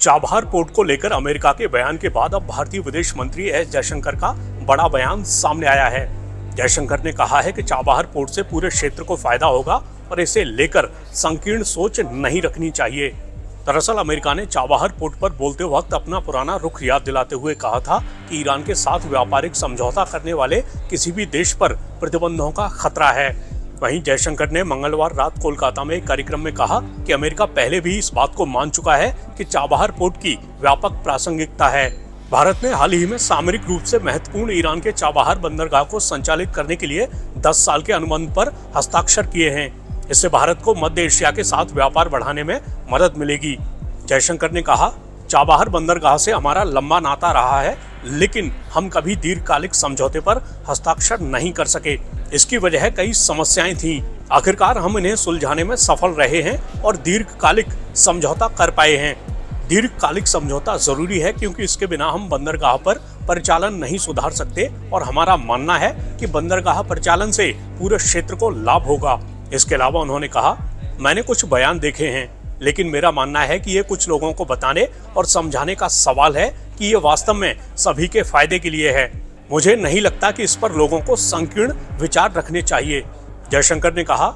Chabahar port को लेकर America के बयान के बाद अब भारतीय विदेश मंत्री एस जयशंकर का बड़ा बयान सामने आया है। जयशंकर ने कहा है कि चाबहार पोर्ट से पूरे क्षेत्र को फायदा होगा और इसे लेकर संकीर्ण सोच नहीं रखनी चाहिए। दरअसल अमेरिका ने चाबहार पोर्ट पर बोलते वक्त अपना पुराना रुख याद दिलाते हुए कहा था कि ईरान के साथ व्यापारिक समझौता करने वाले किसी भी देश पर प्रतिबंधों का खतरा है। वहीं जयशंकर ने मंगलवार रात कोलकाता में एक कार्यक्रम में कहा कि अमेरिका पहले भी इस बात को मान चुका है कि चाबहार पोर्ट की व्यापक प्रासंगिकता है। भारत ने हाल ही में सामरिक रूप से महत्वपूर्ण ईरान के चाबहार बंदरगाह को संचालित करने के लिए 10 साल के अनुबंध पर हस्ताक्षर किए हैं। इससे भारत को मध्य एशिया के साथ व्यापार बढ़ाने में मदद मिलेगी। जयशंकर ने कहा, चाबहार बंदरगाह से हमारा लंबा नाता रहा है, लेकिन हम कभी दीर्घकालिक समझौते पर हस्ताक्षर नहीं कर सके। इसकी वजह कई समस्याएं थीं। आखिरकार हम इन्हें सुलझाने में सफल रहे हैं और दीर्घकालिक समझौता कर पाए हैं। दीर्घकालिक समझौता जरूरी है क्योंकि इसके बिना हम बंदरगाह पर परिचालन नहीं सुधार सकते और हमारा मानना है कि बंदरगाह परिचालन से पूरे क्षेत्र को लाभ होगा। इसके अलावा उन्होंने कहा, मैंने कुछ बयान देखे हैं, लेकिन मेरा मानना है कि ये कुछ लोगों को बताने और समझाने का सवाल है कि ये वास्तव में सभी के फायदे के लिए है। मुझे नहीं लगता कि इस पर लोगों को संकीर्ण विचार रखने चाहिए। जयशंकर ने कहा,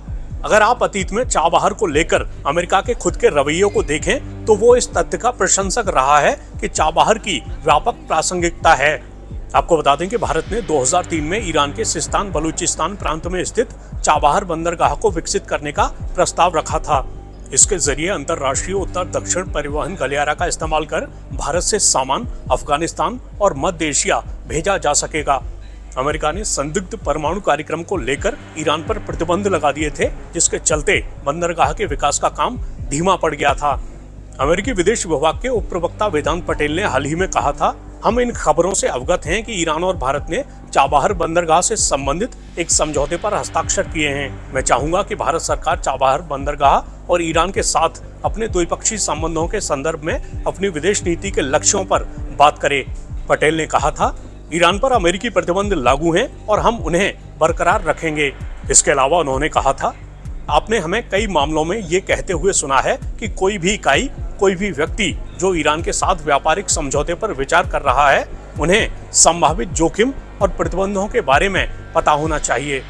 अगर आप अतीत में चाबहार को लेकर अमेरिका के खुद के रवैयों को देखें तो वो इस तथ्य का प्रशंसक रहा है कि चाबहार की व्यापक प्रासंगिकता है। आपको बता दें कि भारत ने 2003 में ईरान के सिस्तान बलूचिस्तान प्रांत में स्थित चाबहार बंदरगाह को विकसित करने का प्रस्ताव रखा था। इसके जरिए अंतर्राष्ट्रीय उत्तर दक्षिण परिवहन गलियारा का इस्तेमाल कर भारत से सामान अफगानिस्तान और मध्य एशिया भेजा जा सकेगा। अमेरिका ने संदिग्ध परमाणु कार्यक्रम को लेकर ईरान पर प्रतिबंध लगा दिए थे, जिसके चलते बंदरगाह के विकास का काम धीमा पड़ गया था। अमेरिकी विदेश विभाग के उप प्रवक्ता वेदांत पटेल ने हाल ही में कहा था, हम इन खबरों से अवगत हैं कि ईरान और भारत ने चाबहार बंदरगाह से संबंधित एक समझौते पर हस्ताक्षर किए हैं। मैं चाहूंगा कि भारत सरकार चाबहार बंदरगाह और ईरान के साथ अपने द्विपक्षीय संबंधों के संदर्भ में अपनी विदेश नीति के लक्ष्यों पर बात करे। पटेल ने कहा था, ईरान पर अमेरिकी प्रतिबंध लागू हैं और हम उन्हें बरकरार रखेंगे। इसके अलावा उन्होंने कहा था, आपने हमें कई मामलों में ये कहते हुए सुना है कि कोई भी इकाई, कोई भी व्यक्ति जो ईरान के साथ व्यापारिक समझौते पर विचार कर रहा है, उन्हें संभावित जोखिम और प्रतिबंधों के बारे में पता होना चाहिए।